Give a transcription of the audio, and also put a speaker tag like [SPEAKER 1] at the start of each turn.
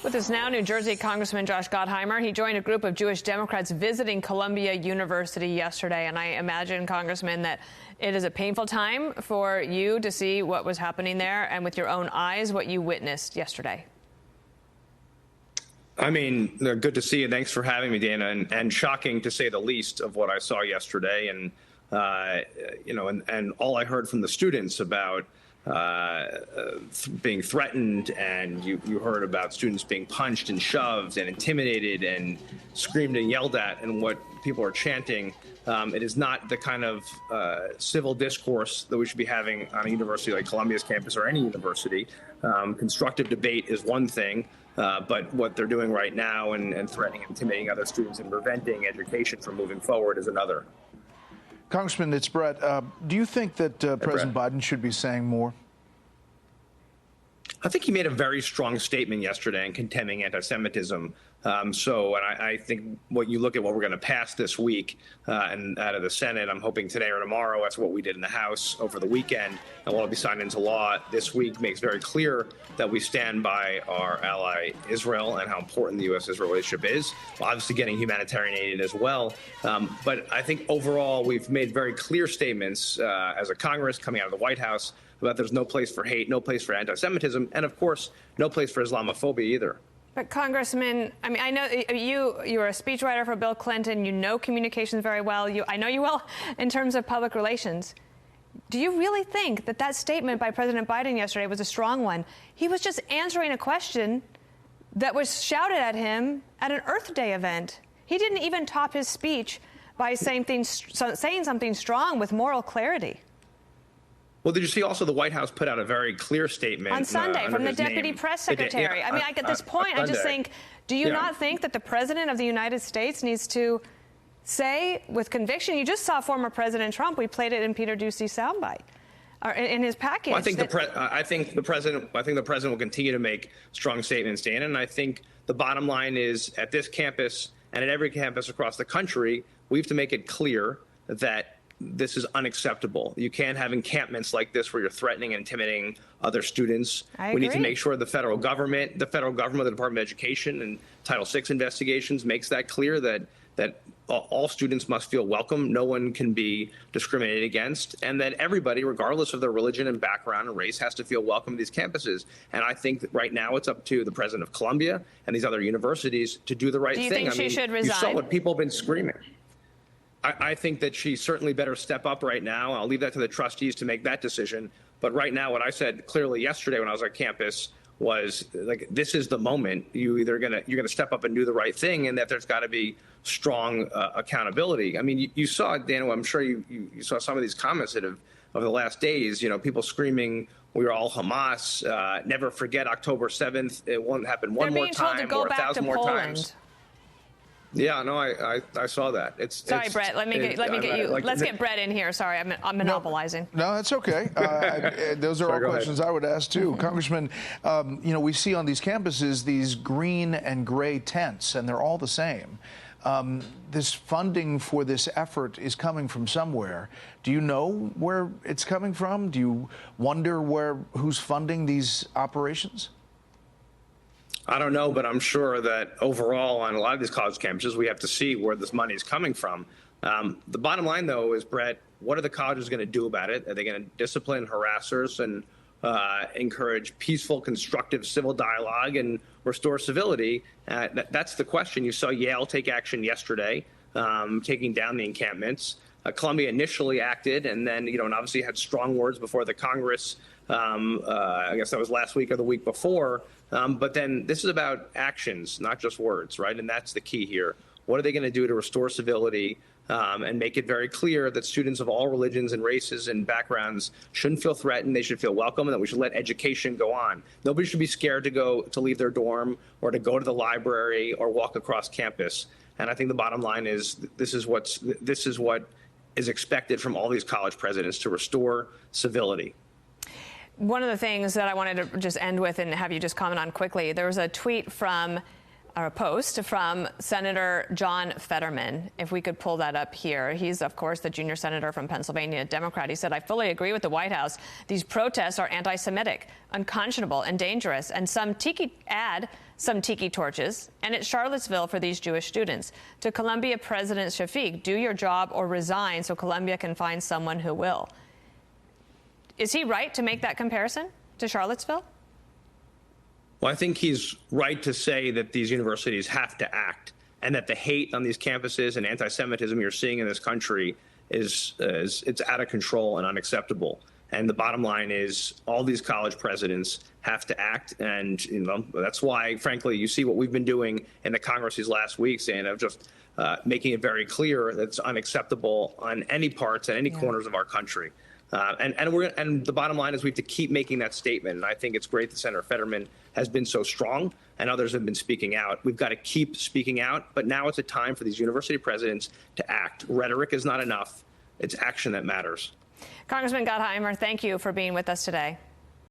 [SPEAKER 1] With us now, New Jersey Congressman Josh Gottheimer. He joined a group of Jewish Democrats visiting Columbia University yesterday. And I imagine, Congressman, that it is a painful time for you to see what was happening there and with your own eyes what you witnessed yesterday.
[SPEAKER 2] I mean, good to see you. Thanks for having me, Dana. And shocking, to say the least, of what I saw yesterday. And, and all I heard from the students about being threatened, and you heard about students being punched and shoved and intimidated and screamed and yelled at, and what people are chanting. It is not the kind of civil discourse that we should be having on a university like Columbia's campus or any university. Constructive debate is one thing, but what they're doing right now and threatening and intimidating other students and preventing education from moving forward is another.
[SPEAKER 3] Congressman, it's Brett. Do you think that President Biden should be saying more?
[SPEAKER 2] I think he made a very strong statement yesterday in condemning anti-Semitism. I think what you look at what we're going to pass this week and out of the Senate, I'm hoping today or tomorrow, that's what we did in the House over the weekend, and what will be signed into law this week, makes very clear that we stand by our ally Israel and how important the U.S.-Israel relationship is. Obviously getting humanitarian aid as well. But I think overall we've made very clear statements as a Congress coming out of the White House about there's no place for hate, no place for anti-Semitism, and of course, no place for Islamophobia either.
[SPEAKER 1] But Congressman, I mean, I know you were a speechwriter for Bill Clinton. You know communications very well. I know you well in terms of public relations. Do you really think that that statement by President Biden yesterday was a strong one? He was just answering a question that was shouted at him at an Earth Day event. He didn't even top his speech by saying something strong with moral clarity.
[SPEAKER 2] Well, did you see also the White House put out a very clear statement
[SPEAKER 1] on Sunday from the deputy press secretary? I mean, at this point, I just think, do you not think that the president of the United States needs to say with conviction? You just saw former President Trump. We played it in Peter Doocy's soundbite in his package.
[SPEAKER 2] Well, I think the president will continue to make strong statements, Dan. And I think the bottom line is, at this campus and at every campus across the country, we have to make it clear that this is unacceptable. You can't have encampments like this where you're threatening and intimidating other students. We need to make sure the federal government, the Department of Education and Title VI investigations makes that clear that all students must feel welcome. No one can be discriminated against, and that everybody, regardless of their religion and background and race, has to feel welcome to these campuses. And I think that right now it's up to the president of Columbia and these other universities to do the right thing.
[SPEAKER 1] Do you think she should resign?
[SPEAKER 2] You saw what people have been screaming. I think that she certainly better step up right now. I'll leave that to the trustees to make that decision. But right now, what I said clearly yesterday when I was on campus was, like, this is the moment. You're gonna step up and do the right thing, and that there's got to be strong accountability. I mean, you saw, Dan, I'm sure you saw some of these comments that have over the last days. You know, people screaming, "We're all Hamas." Never forget October 7th. It won't happen one more time or 1,000 more times. Yeah, no, I saw that.
[SPEAKER 1] Sorry, Brett. Let me get you. Let's get Brett in here. Sorry, I'm monopolizing.
[SPEAKER 3] No, that's okay. Those are all questions I would ask too, Congressman. We see on these campuses these green and gray tents, and they're all the same. This funding for this effort is coming from somewhere. Do you know where it's coming from? Do you wonder who's funding these operations?
[SPEAKER 2] I don't know, but I'm sure that overall on a lot of these college campuses, we have to see where this money is coming from. The bottom line, though, is, Brett, what are the colleges going to do about it? Are they going to discipline harassers and encourage peaceful, constructive civil dialogue and restore civility? That's the question. You saw Yale take action yesterday, taking down the encampments. Columbia initially acted and then, and obviously had strong words before the Congress. I guess that was last week or the week before. But then this is about actions, not just words, right? And that's the key here. What are they going to do to restore civility and make it very clear that students of all religions and races and backgrounds shouldn't feel threatened? They should feel welcome, and that we should let education go on. Nobody should be scared to leave their dorm or to go to the library or walk across campus. And I think the bottom line is this is what is expected from all these college presidents, to restore civility. One
[SPEAKER 1] of the things that I wanted to just end with and have you just comment on quickly, there was a tweet from or a post from Senator John Fetterman. If we could pull that up here. He's, of course, the junior senator from Pennsylvania, Democrat. He said, I fully agree with the White House. These protests are anti-Semitic, unconscionable, and dangerous. And some tiki torches. And it's Charlottesville for these Jewish students. To Columbia President Shafiq, do your job or resign so Columbia can find someone who will. Is he right to make that comparison to Charlottesville?
[SPEAKER 2] Well, I think he's right to say that these universities have to act, and that the hate on these campuses and anti-Semitism you're seeing in this country is it's out of control and unacceptable. And the bottom line is all these college presidents have to act. And that's why, frankly, you see what we've been doing in the Congress these last weeks, and of just making it very clear that it's unacceptable on any parts and any corners of our country. And the bottom line is we have to keep making that statement. And I think it's great that Senator Fetterman has been so strong and others have been speaking out. We've got to keep speaking out. But now it's a time for these university presidents to act. Rhetoric is not enough. It's action that matters.
[SPEAKER 1] Congressman Gottheimer, thank you for being with us today.